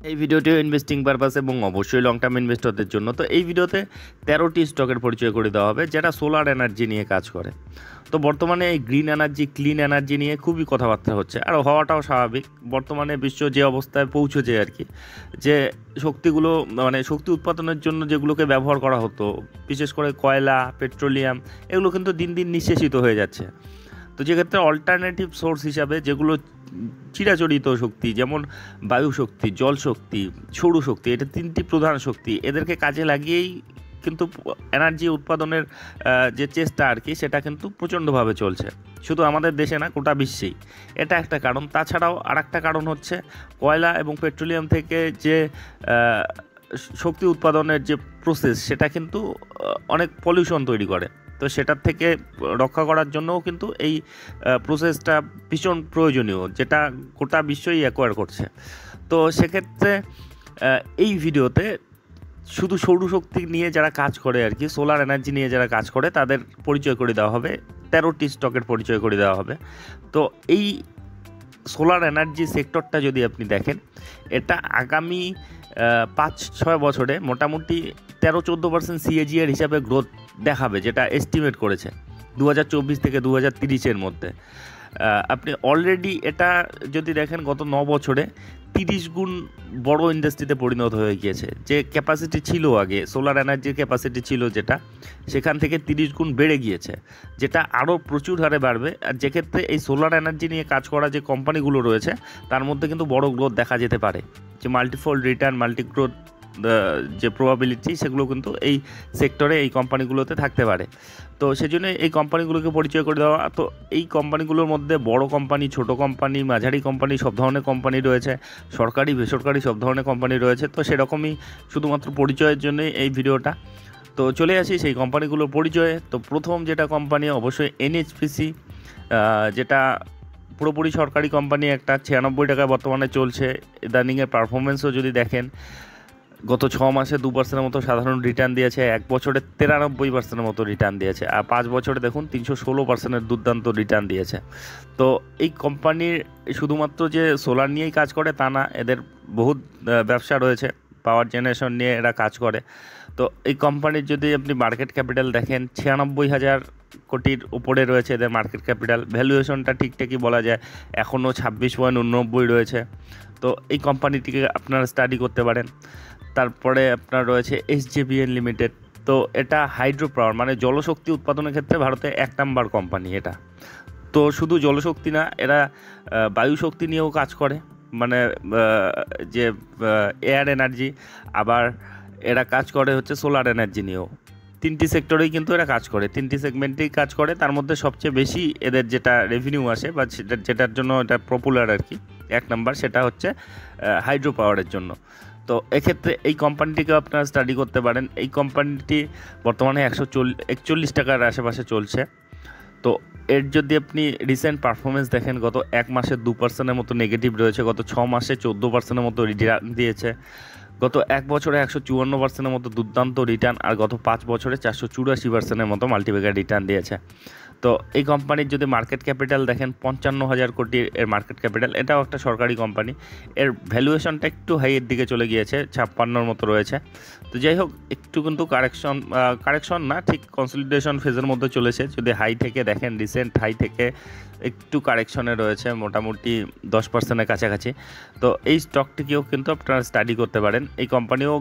এই ভিডিওটি investing purpose এবং অবশ্যই লং টার্ম ইনভেস্টরদের জন্য। তো এই ভিডিওতে 13টি স্টকের পরিচয় করে দেওয়া হবে যেটা সোলার এনার্জি নিয়ে কাজ করে। তো বর্তমানে এই গ্রিন এনার্জি, ক্লিন এনার্জি নিয়ে খুবই কথাবার্তা হচ্ছে, আর হওয়াটাও স্বাভাবিক। বর্তমানে বিশ্ব যে অবস্থায় পৌঁছেছে আর কি, যে শক্তিগুলো মানে শক্তি উৎপাদনের জন্য যেগুলোকে ব্যবহার করা হতো, বিশেষ করে কয়লা, পেট্রোলিয়াম, এগুলো কিন্তু দিন দিন নিঃশেষিত হয়ে যাচ্ছে। তো যেক্ষেত্রে অল্টারনেটিভ সোর্স হিসাবে যেগুলো চিরাচরিত শক্তি, যেমন বায়ু শক্তি, জল শক্তি, সৌরশক্তি, এটা তিনটি প্রধান শক্তি, এদেরকে কাজে লাগিয়েই কিন্তু এনার্জি উৎপাদনের যে চেষ্টা আর কি, সেটা কিন্তু প্রচণ্ডভাবে চলছে। শুধু আমাদের দেশে না, গোটা বিশ্বেই। এটা একটা কারণ। তাছাড়াও আর একটা কারণ হচ্ছে কয়লা এবং পেট্রোলিয়াম থেকে যে শক্তি উৎপাদনের যে প্রসেস, সেটা কিন্তু অনেক পলিউশন তৈরি করে। তো সেটার থেকে রক্ষা করার জন্যও কিন্তু এই প্রসেসটা ভীষণ প্রয়োজনীয়, যেটা গোটা বিশ্বই অ্যাকোয়ার করছে। তো সেক্ষেত্রে এই ভিডিওতে শুধু সৌরশক্তি নিয়ে যারা কাজ করে আর কি, সোলার এনার্জি নিয়ে যারা কাজ করে, তাদের পরিচয় করে দেওয়া হবে, 13টি স্টকের পরিচয় করে দেওয়া হবে। তো এই সোলার এনার্জি সেক্টরটা যদি আপনি দেখেন, এটা আগামী 5-6 বছরে মোটামুটি 13-14% সিএজিআর হিসাবে গ্রোথ দেখাবে, যেটা এস্টিমেট করেছে 2024 থেকে 2030-এর মধ্যে। আপনি অলরেডি এটা যদি দেখেন, গত 9 বছরে 30 গুণ বড় ইন্ডাস্ট্রিতে পরিণত হয়ে গিয়েছে। যে ক্যাপাসিটি ছিল আগে, সোলার এনার্জির ক্যাপাসিটি ছিল যেটা, সেখান থেকে 30 গুণ বেড়ে গিয়েছে, যেটা আরও প্রচুর হারে বাড়বে। আর যেক্ষেত্রে এই সোলার এনার্জি নিয়ে কাজ করা যে কোম্পানিগুলো রয়েছে, তার মধ্যে কিন্তু বড় গ্রোথ দেখা যেতে পারে। যে মাল্টিফোল্ড রিটার্ন, মাল্টি গ্রোথ যে প্রবাবিলিটি, সেগুলো কিন্তু এই সেক্টরে, এই কোম্পানিগুলোতে থাকতে পারে। তো সেজন্য এই কোম্পানিগুলোকে পরিচয় করে দেওয়া। তো এই কোম্পানিগুলোর মধ্যে বড় কোম্পানি, ছোট কোম্পানি, মাঝারি কোম্পানি, সব ধরনের কোম্পানি রয়েছে, সরকারি বেসরকারি সব ধরনের কোম্পানি রয়েছে। তো সেরকমই শুধুমাত্র পরিচয়ের জন্যই এই ভিডিওটা। তো চলে আসি সেই কোম্পানিগুলোর পরিচয়ে। তো প্রথম যেটা কোম্পানি, অবশ্যই এনএইচপিসি, যেটা পুরোপুরি সরকারি কোম্পানি একটা, 96 টাকায় বর্তমানে চলছে। ইদানিংয়ের পারফরমেন্সও যদি দেখেন, গত 6 মাসে 2% মতো সাধারণ রিটার্ন দিয়েছে, 1 বছরে 93% মতো রিটার্ন দিয়েছে, আর 5 বছরে দেখুন 316% দুর্দান্ত রিটার্ন দিয়েছে। তো এই কোম্পানির শুধুমাত্র যে সোলার নিয়েই কাজ করে তা না, এদের বহুত ব্যবসা রয়েছে, পাওয়ার জেনারেশন নিয়ে এরা কাজ করে। তো এই কোম্পানির যদি আপনি মার্কেট ক্যাপিটাল দেখেন, 96,000 কোটির উপরে রয়েছে এদের মার্কেট ক্যাপিটাল। ভ্যালুয়েশনটা ঠিকঠাকই বলা যায়, এখনও 26.89 রয়েছে। তো এই কোম্পানিটিকে আপনারা স্টাডি করতে পারেন। তারপরে আপনার রয়েছে এসজেভিএন লিমিটেড। তো এটা হাইড্রো পাওয়ার, মানে জলশক্তি উৎপাদনের ক্ষেত্রে ভারতে 1 নাম্বার কোম্পানি এটা। তো শুধু জলশক্তি না, এরা বায়ু শক্তি নিয়েও কাজ করে, মানে যে এয়ার এনার্জি, আবার এরা কাজ করে হচ্ছে সোলার এনার্জি নিয়েও। 3টি সেক্টরেই কিন্তু এরা কাজ করে, 3টি সেগমেন্টেই কাজ করে। তার মধ্যে সবচেয়ে বেশি এদের যেটা রেভিনিউ আসে, বা যেটার জন্য এটা পপুলার আর কি, 1 নাম্বার, সেটা হচ্ছে হাইড্রো পাওয়ারের জন্য। তো এক্ষেত্রে এই কোম্পানিটিকে আপনারা স্টাডি করতে পারেন। এই কোম্পানিটি বর্তমানে 141 টাকার আশেপাশে চলছে। তো এর যদি আপনি রিসেন্ট পারফরমেন্স দেখেন, গত 1 মাসে 2%-এর মতো নেগেটিভ রয়েছে, গত 6 মাসে 14%-এর মতো রিটার্ন দিয়েছে, গত 1 বছরে 154%-এর মতো দুর্দান্ত রিটার্ন, আর গত 5 বছরে 484%-এর মতো মাল্টিপ্যাকার রিটার্ন দিয়েছে। তো এই কোম্পানির যদি মার্কেট ক্যাপিটাল দেখেন, 55,000 কোটির এর মার্কেট ক্যাপিটাল। এটাও একটা সরকারি কোম্পানি। এর ভ্যালুয়েশনটা একটু হাইয়ের দিকে চলে গিয়েছে, 56-র মতো রয়েছে। তো যাই হোক, একটু কিন্তু কারেকশন না, ঠিক কনসলিডেশন ফেজের মধ্যে চলেছে। যদি হাই থেকে দেখেন, রিসেন্ট হাই থেকে একটু কারেকশনে রয়েছে, মোটামুটি 10%-এর কাছাকাছি। তো এই স্টকটিকেও কিন্তু আপনারা স্টাডি করতে পারেন। এই কোম্পানিও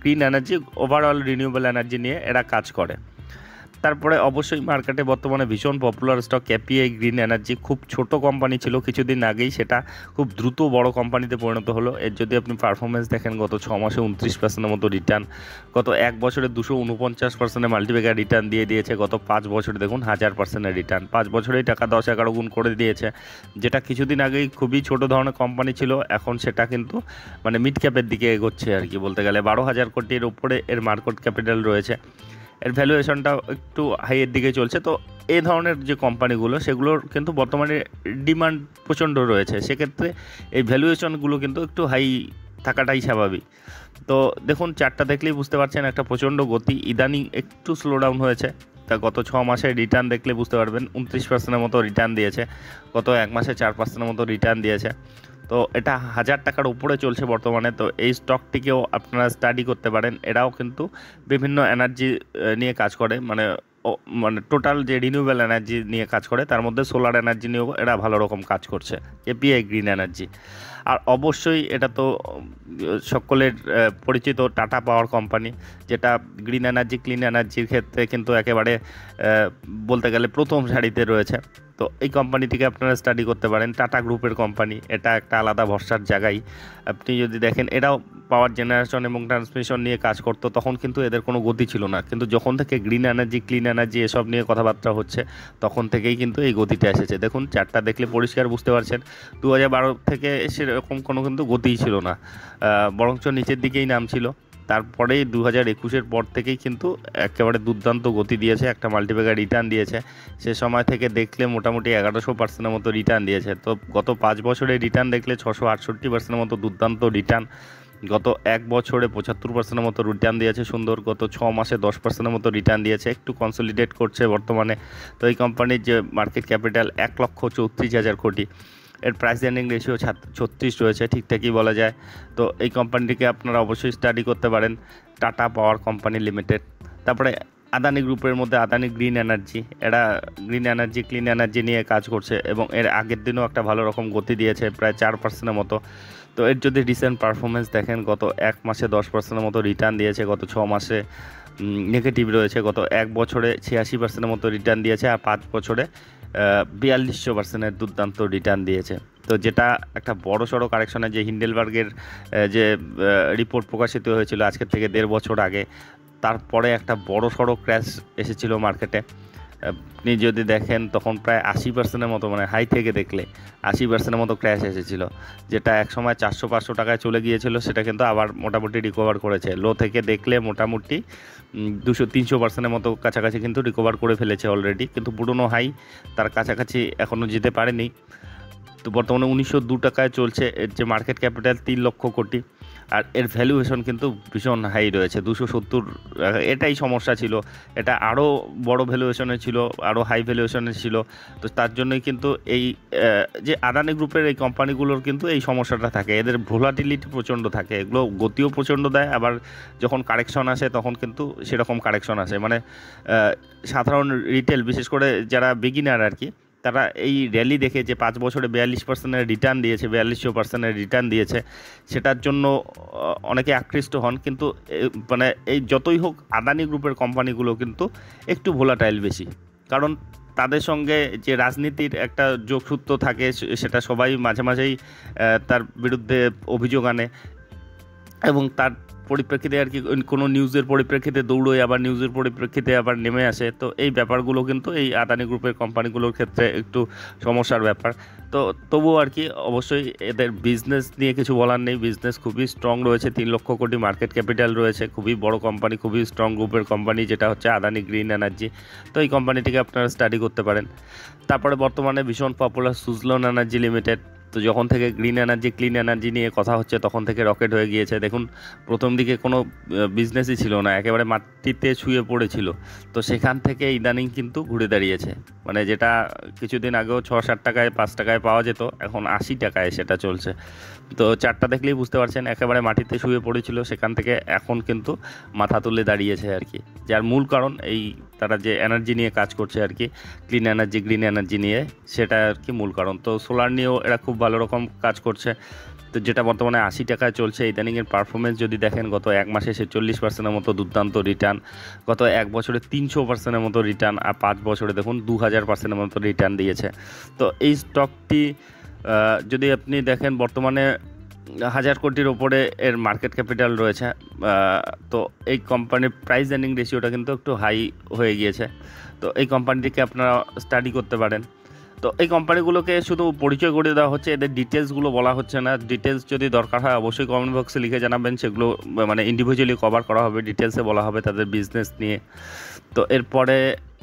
green energy, overall renewable energy নিয়ে এরা কাজ করে। তারপরে অবশ্যই মার্কেটে বর্তমানে ভীষণ popular stock KPI green energy. খুব ছোট কোম্পানি ছিল কিছুদিন আগেই, সেটা খুব দ্রুত বড় কোম্পানিতে পরিণত হলো। এর যদি আপনি পারফরমেন্স দেখেন, গত 6 মাসে 29%-এর মতো রিটার্ন, গত 1 বছরে 249%-এর মাল্টিপ্যাকার রিটার্ন দিয়ে দিয়েছে, গত 5 বছরে দেখুন 1000%-এর রিটার্ন, 5 বছরেই টাকা 10-11 গুণ করে দিয়েছে। যেটা কিছুদিন আগেই খুবই ছোট ধরনের কোম্পানি ছিল, এখন সেটা কিন্তু মানে মিড ক্যাপের দিকে এগোচ্ছে আর কি, বলতে গেলে 12,000 কোটির উপরে এর মার্কেট ক্যাপিটাল রয়েছে। এর ভ্যালুয়েশনটাও একটু হাইয়ের দিকে চলছে। তো এই ধরনের যে কোম্পানিগুলো, সেগুলোর কিন্তু বর্তমানে ডিমান্ড প্রচণ্ড রয়েছে, সেক্ষেত্রে এই ভ্যালুয়েশনগুলো কিন্তু একটু হাই থাকাটাই স্বাভাবিক। তো দেখুন, চার্টটা দেখলেই বুঝতে পারছেন একটা প্রচণ্ড গতি, ইদানিং একটু স্লো ডাউন হয়েছে। তা গত 6 মাসে রিটার্ন দেখলে বুঝতে পারবেন 29%-এর মতো রিটার্ন দিয়েছে, গত 1 মাসে 4%-এর মতো রিটার্ন দিয়েছে। তো এটা 1000 টাকার উপরে চলছে বর্তমানে। তো এই স্টকটিকেও আপনারা স্টাডি করতে পারেন। এরাও কিন্তু বিভিন্ন এনার্জি নিয়ে কাজ করে, মানে টোটাল যে রিনিউয়েবল এনার্জি নিয়ে কাজ করে তার মধ্যে সোলার এনার্জি নিয়েও এরা ভালো রকম কাজ করছে, কেপিআই গ্রিন এনার্জি। আর অবশ্যই এটা তো সকলের পরিচিত টাটা পাওয়ার কোম্পানি, যেটা গ্রিন এনার্জি ক্লিন এনার্জির ক্ষেত্রে কিন্তু একেবারে বলতে গেলে প্রথম সারিতে রয়েছে। তো এই কোম্পানিটিকে আপনারা স্টাডি করতে পারেন, টাটা গ্রুপের কোম্পানি, এটা একটা আলাদা ভরসার জায়গায়। আপনি যদি দেখেন এরাও পাওয়ার জেনারেশন এবং ট্রান্সমিশন নিয়ে কাজ করতো, তখন কিন্তু এদের কোনো গতি ছিল না, কিন্তু যখন থেকে গ্রিন এনার্জি ক্লিন এনার্জি এসব নিয়ে কথাবার্তা হচ্ছে তখন থেকেই কিন্তু এই গতিটা এসেছে। দেখুন চারটা দেখলে পরিষ্কার বুঝতে পারছেন 2012 থেকে সেরকম কোনো কিন্তু গতিই ছিল না, বরঞ্চ নিচের দিকেই নামছিল। তারপরেই 2021-এর পর থেকেই কিন্তু একেবারে দুর্দান্ত গতি দিয়েছে, একটা মাল্টিপ্যাকার রিটার্ন দিয়েছে। সে সময় থেকে দেখলে মোটামুটি 1100%-এর মতো রিটার্ন দিয়েছে। তো গত 5 বছরে রিটার্ন দেখলে 668%-এর মতো দুর্দান্ত রিটার্ন, গত 1 বছরে 75%-এর মতো রিটার্ন দিয়েছে সুন্দর, গত 6 মাসে 10%-এর মতো রিটার্ন দিয়েছে, একটু কনসলিডেট করছে বর্তমানে। তো এই কোম্পানির যে মার্কেট ক্যাপিটাল 1,34,000 কোটি, এর প্রাইস আর্নিং রেশিও 36 রয়েছে, ঠিকঠাকই বলা যায়। তো এই কোম্পানিটিকে আপনারা অবশ্যই স্টাডি করতে পারেন, টাটা পাওয়ার কোম্পানি লিমিটেড। তারপরে আদানি গ্রুপের মধ্যে আদানি গ্রিন এনার্জি, এরা গ্রিন এনার্জি ক্লিন এনার্জি নিয়ে কাজ করছে এবং এর আগের দিনও একটা ভালো রকম গতি দিয়েছে, প্রায় 4%-এর মতো। তো এর যদি রিসেন্ট পারফরমেন্স দেখেন, গত 1 মাসে 10%-এর মতো রিটার্ন দিয়েছে, গত 6 মাসে নেগেটিভ রয়েছে, গত 1 বছরে 86%-এর মতো রিটার্ন দিয়েছে, আর 5 বছরে 4200%-এর দুর্দান্ত রিটার্ন দিয়েছে। তো যেটা একটা বড় সড়ো কারেকশনে, যে হিন্ডেলবার্গের যে রিপোর্ট প্রকাশিত হয়েছিল আজকের থেকে 1.5 বছর আগে, তারপরে একটা বড় সড়ো ক্র্যাশ এসেছিল মার্কেটে। আপনি যদি দেখেন তখন প্রায় 80%-এর মতো, মানে হাই থেকে দেখলে 80%-এর মতো ক্র্যাশ এসেছিল, যেটা এক সময় 400-500 টাকায় চলে গিয়েছিল, সেটা কিন্তু আবার মোটামুটি রিকভার করেছে। লো থেকে দেখলে মোটামুটি 200-300%-এর মতো কাছাকাছি কিন্তু রিকভার করে ফেলেছে অলরেডি, কিন্তু পুরনো হাই তার কাছাকাছি এখনও যেতে পারেনি। তো বর্তমানে 1902 টাকায় চলছে, এর যে মার্কেট ক্যাপিটাল 3 লক্ষ কোটি, আর এর ভ্যালুয়েশন কিন্তু ভীষণ হাই রয়েছে 270। এটাই সমস্যা ছিল, এটা আরও বড় ভ্যালুয়েশনে ছিল, আরও হাই ভ্যালুয়েশনে ছিল। তো তার জন্যই কিন্তু এই যে আদানি গ্রুপের এই কোম্পানিগুলোর কিন্তু এই সমস্যাটা থাকে, এদের ভোলাটিলিটি প্রচণ্ড থাকে, এগুলো গতিও প্রচণ্ড দেয়, আবার যখন কারেকশন আসে তখন কিন্তু সেরকম কারেকশন আসে। মানে সাধারণ রিটেল, বিশেষ করে যারা বিগিনার আর কি, তারা এই র্যালি দেখে যে 5 বছরে 42%-এর রিটার্ন দিয়েছে, 4200%-এর রিটার্ন দিয়েছে, সেটার জন্য অনেকে আকৃষ্ট হন। কিন্তু মানে এই যতই হোক আদানি গ্রুপের কোম্পানিগুলো কিন্তু একটু ভোলাটাইল বেশি, কারণ তাদের সঙ্গে যে রাজনীতির একটা যোগসূত্র থাকে, সেটা সবাই মাঝে মাঝেই তার বিরুদ্ধে অভিযোগ আনে, এবং তার পরিপ্রেক্ষিতে আর কি কোনো নিউজের পরিপ্রেক্ষিতে দৌড়োয়, আবার নিউজের পরিপ্রেক্ষিতে আবার নেমে আসে। তো এই ব্যাপারগুলো কিন্তু এই আদানি গ্রুপের কোম্পানিগুলোর ক্ষেত্রে একটু সমস্যার ব্যাপার। তো তবুও আর কি অবশ্যই এদের বিজনেস নিয়ে কিছু বলার নেই, বিজনেস খুবই স্ট্রং রয়েছে, 3 লক্ষ কোটি মার্কেট ক্যাপিটাল রয়েছে, খুবই বড় কোম্পানি, খুবই স্ট্রং গ্রুপের কোম্পানি, যেটা হচ্ছে আদানি গ্রিন এনার্জি। তো এই কোম্পানিটিকে আপনারা স্টাডি করতে পারেন। তারপরে বর্তমানে ভীষণ পপুলার সুজলন এনার্জি লিমিটেড। তো যখন থেকে গ্রিন এনার্জি ক্লিন এনার্জি নিয়ে কথা হচ্ছে তখন থেকে রকেট হয়ে গিয়েছে। দেখুন প্রথম দিকে কোনো বিজনেসই ছিল না, একেবারে মাটিতে শুয়ে পড়েছিল, তো সেখান থেকে ইদানিং কিন্তু ঘুরে দাঁড়িয়েছে। মানে যেটা কিছুদিন আগেও 6-7 টাকায় 5 টাকায় পাওয়া যেত, এখন 80 টাকায় সেটা চলছে। তো চারটা দেখলেই বুঝতে পারছেন, একেবারে মাটিতে শুয়ে পড়েছিল, সেখান থেকে এখন কিন্তু মাথা তুলে দাঁড়িয়েছে আর কি। যার মূল কারণ এই তারা যে এনার্জি নিয়ে কাজ করছে আর কি, ক্লিন এনার্জি গ্রিন এনার্জি নিয়ে, সেটা আর কি মূল কারণ। তো সোলার নিয়েও এরা খুব ভালো রকম কাজ করছে, তো যেটা বর্তমানে 80 টাকায় চলছে। ইদানিংয়ের পারফরমেন্স যদি দেখেন, গত 1 মাসে 46%-এর মতো দুর্দান্ত রিটার্ন, গত 1 বছরে 300%-এর মতো রিটার্ন, আর 5 বছরে দেখুন 2000%-এর মতো রিটার্ন দিয়েছে। তো এই স্টকটি যদি আপনি দেখেন, বর্তমানে 1000 কোটির ওপরে এর মার্কেট ক্যাপিটাল রয়েছে। তো এই কোম্পানির প্রাইস আর্নিং রেশিওটা কিন্তু একটু হাই হয়ে গিয়েছে। তো এই কোম্পানিটিকে আপনারা স্টাডি করতে পারেন। তো এই কোম্পানিগুলোকে শুধু পরিচয় করে দেওয়া হচ্ছে, এদের ডিটেলসগুলো বলা হচ্ছে না। ডিটেলস যদি দরকার হয় অবশ্যই কমেন্ট বক্সে লিখে জানাবেন, সেগুলো মানে ইন্ডিভিজুয়ালি কভার করা হবে, ডিটেলসে বলা হবে তাদের বিজনেস নিয়ে। তো এরপরে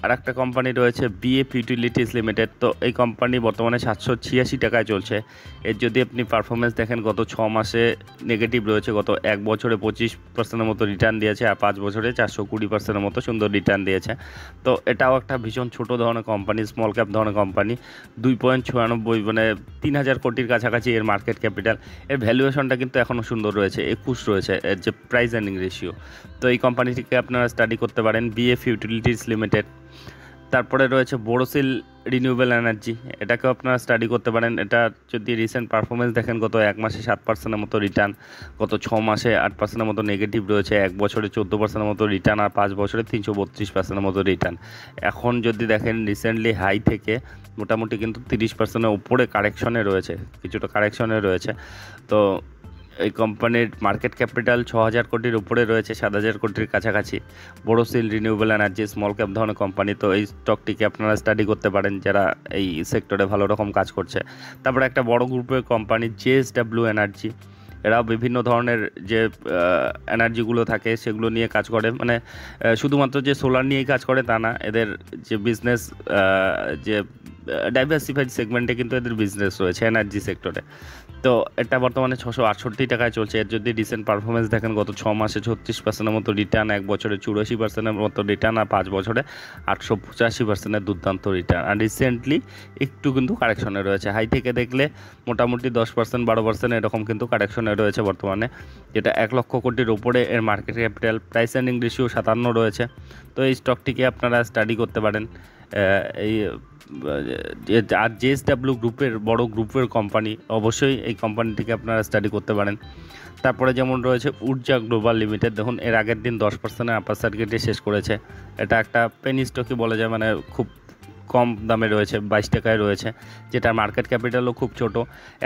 আরেকটা কোম্পানি রয়েছে বিএফ ইউটিলিটিস লিমিটেড। তো এই কোম্পানি বর্তমানে 786 টাকায় চলছে। এর যদি আপনি পারফরমেন্স দেখেন, গত 6 মাসে নেগেটিভ রয়েছে, গত 1 বছরে 25% মতো রিটার্ন দিয়েছে, আর 5 বছরে 420% মতো সুন্দর রিটার্ন দিয়েছে। তো এটাও একটা ভীষণ ছোট ধরনের কোম্পানি, স্মল ক্যাপ ধরনের কোম্পানি। 2.96 মানে 3000 কোটির কাছাকাছি এর মার্কেট ক্যাপিটাল। এর ভ্যালুয়েশনটা কিন্তু এখনও সুন্দর রয়েছে, 21 রয়েছে এর যে প্রাইস আর্নিং রেশিও। তো এই কোম্পানিটিকে আপনারা স্টাডি করতে পারেন, বিএফ ইউটিলিটিস লিমিটেড। তারপরে রয়েছে বোরোসিল রিনিউয়েবল এনার্জি, এটাকেও আপনারা স্টাডি করতে পারেন। এটা যদি রিসেন্ট পারফরমেন্স দেখেন, গত 1 মাসে 7% মতো রিটার্ন, গত 6 মাসে 8% মতো নেগেটিভ রয়েছে, 1 বছরে 14% মতো রিটার্ন, আর 5 বছরে 332% মতো রিটার্ন। এখন যদি দেখেন রিসেন্টলি হাই থেকে মোটামুটি কিন্তু 30%-এর উপরে কারেকশনে রয়েছে, কিছুটা কারেকশনে রয়েছে। তো এই কোম্পানির মার্কেট ক্যাপিটাল 6000 কোটির উপরে রয়েছে, 7000 কোটির কাছাকাছি। Borosil renewable energy small cap ধরনের কোম্পানি। তো এই স্টকটিকে আপনারা স্টাডি করতে পারেন যারা এই সেক্টরে ভালো রকম কাজ করছে। তারপরে একটা বড় গ্রুপের কোম্পানি জেএসডব্লিউ এনার্জি, এরাও বিভিন্ন ধরনের যে এনার্জিগুলো থাকে সেগুলো নিয়ে কাজ করে, মানে শুধুমাত্র যে সোলার নিয়েই কাজ করে তা না, এদের যে বিজনেস যে ডাইভার্সিফাইড সেগমেন্টে কিন্তু এদের বিজনেস রয়েছে এনার্জি সেক্টরে। তো এটা বর্তমানে 668 টাকায় চলছে। এর যদি রিসেন্ট পারফরমেন্স দেখেন, গত 6 মাসে 36%-এর মতো রিটার্ন, 1 বছরে 84%-এর মতো রিটার্ন, আর 5 বছরে 885%-এর দুর্দান্ত রিটার্ন। আর রিসেন্টলি একটু কিন্তু কারেকশনে রয়েছে, হাই থেকে দেখলে মোটামুটি 10% 12% এরকম কিন্তু কারেকশনে রয়েছে বর্তমানে, যেটা 1 লক্ষ কোটির উপরে এর market capital. Price earning ratio 57 রয়েছে। তো এই স্টকটিকে আপনারা স্টাডি করতে পারেন। এই আর জেএসডব্লিউ গ্রুপের বড় গ্রুপের কোম্পানি, অবশ্যই এই কোম্পানিটিকে আপনারা স্টাডি করতে পারেন। তারপরে যেমন রয়েছে উর্জা গ্লোবাল লিমিটেড, দেখুন এর আগের দিন 10%-এর আপার সার্কিটে শেষ করেছে। এটা একটা পেনি স্টকই বলা যায়, মানে খুব কম দামে রয়েছে, 22 টাকায় রয়েছে, যেটার মার্কেট ক্যাপিটালও খুব ছোট,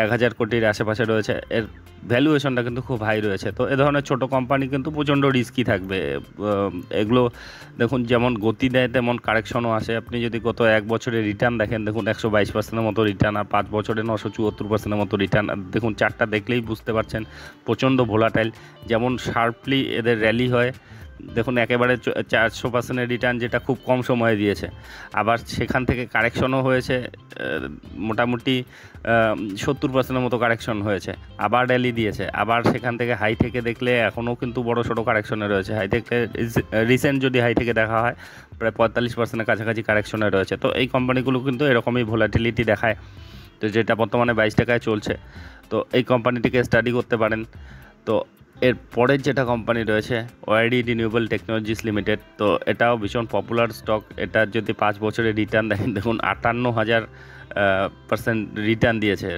1000 কোটির আশেপাশে রয়েছে। এর ভ্যালুয়েশনটা কিন্তু খুব হাই রয়েছে। তো এ ধরনের ছোটো কোম্পানি কিন্তু প্রচণ্ড রিস্কি থাকবে। এগুলো দেখুন যেমন গতি দেয় তেমন কারেকশনও আসে। আপনি যদি গত 1 বছরে রিটার্ন দেখেন, দেখুন 122%-এর মতো রিটার্ন, আর 5 বছরে 974%-এর মতো রিটার্ন। দেখুন চার্টটা দেখলেই বুঝতে পারছেন প্রচণ্ড ভোলাটাইল। যেমন শার্পলি এদের র্যালি হয়, দেখুন একেবারে 400%-এর রিটার্ন, যেটা খুব কম সময়ে দিয়েছে। আবার সেখান থেকে কারেকশনও হয়েছে, মোটামুটি 70%-এর মতো কারেকশন হয়েছে, আবার র্যালি দিয়েছে, আবার সেখান থেকে হাই থেকে দেখলে এখনও কিন্তু বড় সড়ো কারেকশনে রয়েছে। হাই থেকে রিসেন্ট যদি হাই থেকে দেখা হয়, প্রায় 45%-এর কাছাকাছি কারেকশনে রয়েছে। তো এই কোম্পানিগুলো কিন্তু এরকমই ভোলাটিলিটি দেখায়, তো যেটা বর্তমানে 22 টাকায় চলছে। তো এই কোম্পানিটিকে স্টাডি করতে পারেন। তো এর পরের যেটা কোম্পানি রয়েছে ওয়াইডি রিনিউয়েবল টেকনোলজিস লিমিটেড, তো এটাও ভীষণ পপুলার স্টক। এটার যদি 5 বছরের রিটার্ন দেখেন, দেখুন 58,000% রিটার্ন দিয়েছে,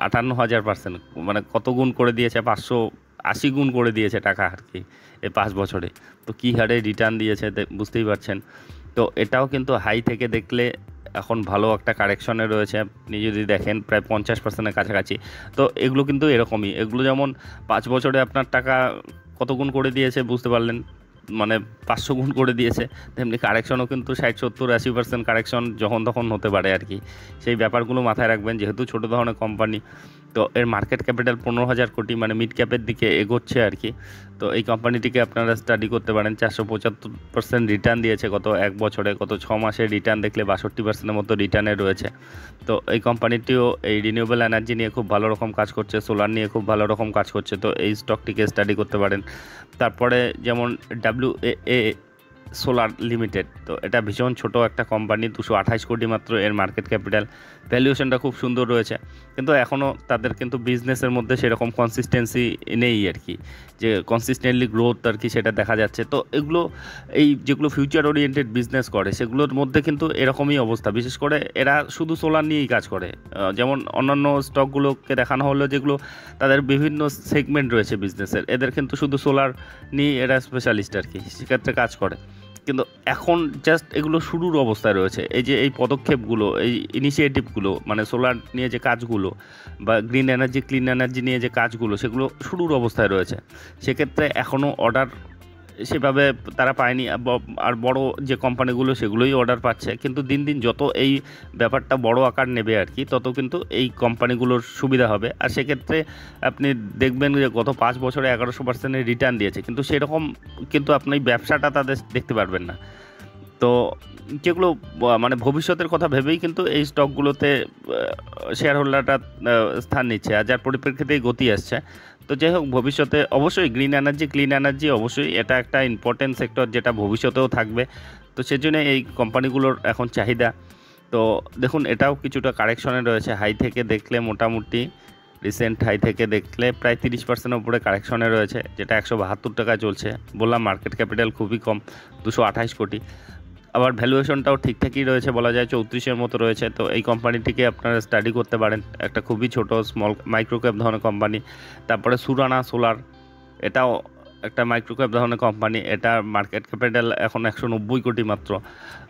58,000%, মানে কত গুণ করে দিয়েছে, 580 গুণ করে দিয়েছে টাকা আর কি এই 5 বছরে। তো কী হারে রিটার্ন দিয়েছে বুঝতেই পারছেন। তো এটাও কিন্তু হাই থেকে দেখলে এখন ভালো একটা কারেকশনে রয়েছে। আপনি যদি দেখেন প্রায় 50%-এর কাছাকাছি। তো এগুলো কিন্তু এরকমই, এগুলো যেমন 5 বছরে আপনার টাকা কত গুণ করে দিয়েছে বুঝতে পারলেন, মানে 500 গুণ করে দিয়েছে, তেমনি কারেকশনও কিন্তু 60-70-80% কারেকশন যখন তখন হতে পারে আর কি। সেই ব্যাপারগুলো মাথায় রাখবেন, যেহেতু ছোটো ধরনের কোম্পানি। তো এর মার্কেট ক্যাপিটাল 15,000 কোটি, মানে মিড ক্যাপের দিকে এগোচ্ছে আর কি। তো এই কোম্পানিটিকে আপনারা স্টাডি করতে পারেন। 475% রিটার্ন দিয়েছে গত 1 বছরে, গত 6 মাসে রিটার্ন দেখলে 62%-এর মতো রিটার্নে রয়েছে। তো এই কোম্পানিটিও এই রিনিউয়েবল এনার্জি নিয়ে খুব ভালো রকম কাজ করছে, সোলার নিয়ে খুব ভালো রকম কাজ করছে। তো এই স্টকটিকে স্টাডি করতে পারেন। তারপরে যেমন WAA সোলার লিমিটেড, তো এটা ভীষণ ছোট একটা কোম্পানি, 228 কোটি মাত্র এর মার্কেট ক্যাপিটাল। ভ্যালুয়েশনটা খুব সুন্দর রয়েছে, কিন্তু এখনও তাদের কিন্তু বিজনেসের মধ্যে সেরকম কনসিস্টেন্সি নেই আর কি, যে কনসিস্টেন্টলি গ্রোথ আর কি সেটা দেখা যাচ্ছে। তো এগুলো এই যেগুলো ফিউচার ওরিয়েন্টেড বিজনেস করে সেগুলোর মধ্যে কিন্তু এরকমই অবস্থা। বিশেষ করে এরা শুধু সোলার নিয়েই কাজ করে, যেমন অন্যান্য স্টকগুলোকে দেখানো হলো যেগুলো তাদের বিভিন্ন সেগমেন্ট রয়েছে বিজনেসের, এদের কিন্তু শুধু সোলার নিয়ে এরা স্পেশালিস্ট আর কি, সেক্ষেত্রে কাজ করে। কিন্তু এখন জাস্ট এগুলো শুরুর অবস্থায় রয়েছে। এই যে এই পদক্ষেপগুলো, এই ইনিশিয়েটিভগুলো, মানে সোলার নিয়ে যে কাজগুলো বা গ্রিন এনার্জি ক্লিন এনার্জি নিয়ে যে কাজগুলো, সেগুলো শুরুর অবস্থায় রয়েছে। সেক্ষেত্রে এখনও অর্ডার সেভাবে তারা পায়নি, আর বড় যে কোম্পানিগুলো সেগুলোই অর্ডার পাচ্ছে। কিন্তু দিন দিন যত এই ব্যাপারটা বড় আকার নেবে আর কি, তত কিন্তু এই কোম্পানিগুলোর সুবিধা হবে। আর সেক্ষেত্রে আপনি দেখবেন যে গত 5 বছরে 1100%-এর রিটার্ন দিয়েছে, কিন্তু সেরকম কিন্তু আপনি ব্যবসাটা তাদের দেখতে পারবেন না। তো যেগুলো মানে ভবিষ্যতের কথা ভেবেই কিন্তু এই স্টকগুলোতে শেয়ার হোল্ডাররা স্থান নিচ্ছে, আর যার পরিপ্রেক্ষিতেই গতি আসছে। তো যাই হোক, ভবিষ্যতে অবশ্যই গ্রিন এনার্জি, ক্লিন এনার্জি অবশ্যই এটা একটা ইম্পর্টেন্ট সেক্টর যেটা ভবিষ্যতেও থাকবে। তো সেজন্য এই কোম্পানিগুলোর এখন চাহিদা। তো দেখুন, এটাও কিছুটা কারেকশনে রয়েছে। হাই থেকে দেখলে মোটামুটি রিসেন্ট হাই থেকে দেখলে প্রায় 30%-এর উপরে কারেকশনে রয়েছে, যেটা 172 টাকায় চলছে। বললাম মার্কেট ক্যাপিটাল খুবই কম, 228 কোটি। আবার ভ্যালুয়েশনটাও ঠিকঠাকই রয়েছে, বলা যায় 34-এর মতো রয়েছে। তো এই কোম্পানিটিকে আপনারা স্টাডি করতে পারেন, একটা খুবই ছোট স্মল মাইক্রোক্যাপ ধরনের কোম্পানি। তারপরে সুরানা সোলার, এটাও একটা মাইক্রোক্যাপ ধরনের কোম্পানি, এটা মার্কেট ক্যাপিটাল এখন 190 কোটি মাত্র।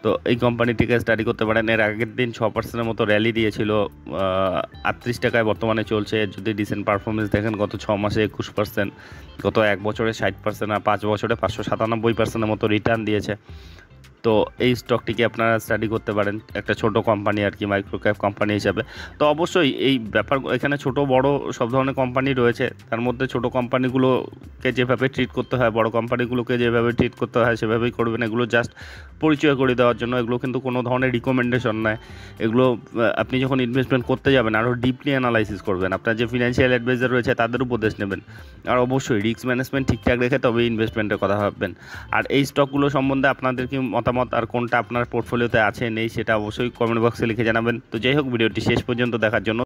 তো এই কোম্পানিটিকে স্টাডি করতে পারেন। এর আগের দিন 6%-এর মতো র্যালি দিয়েছিল, 38 টাকায় বর্তমানে চলছে। যদি রিসেন্ট পারফরমেন্স দেখেন, গত 6 মাসে 21%, গত 1 বছরে 60%, আর 5 বছরে 597%-এর মতো রিটার্ন দিয়েছে। তো এই স্টকটিকে আপনারা স্টাডি করতে পারেন, একটা ছোট কোম্পানি আর কি, মাইক্রো ক্যাপ কোম্পানি হিসাবে। তো অবশ্যই এই ব্যাপার, এখানে ছোট বড় সব ধরনের কোম্পানি রয়েছে। তার মধ্যে ছোট কোম্পানিগুলোকে যেভাবে ট্রিট করতে হয়, বড় কোম্পানিগুলোকে যেভাবে ট্রিট করতে হয় সেভাবেই করবেন। এগুলো জাস্ট পরিচয় করে দেওয়ার জন্য, এগুলো কিন্তু কোনো ধরনের রিকমেন্ডেশন নয়। এগুলো আপনি যখন ইনভেস্টমেন্ট করতে যাবেন আরও ডিপলি অ্যানালাইসিস করবেন, আপনার যে ফিনান্সিয়াল অ্যাডভাইজার রয়েছে তাদের উপদেশ নেবেন, আর অবশ্যই রিস্ক ম্যানেজমেন্ট ঠিকঠাক রেখে তবে ইনভেস্টমেন্টের কথা ভাববেন। আর এই স্টকগুলো সম্বন্ধে আপনাদের কি মতামত, আর কোনটা আপনার পোর্টফোলিওতে আছে নেই, সেটা অবশ্যই কমেন্ট বক্সে লিখে জানাবেন। তো যাই হোক, ভিডিওটি শেষ পর্যন্ত দেখার জন্য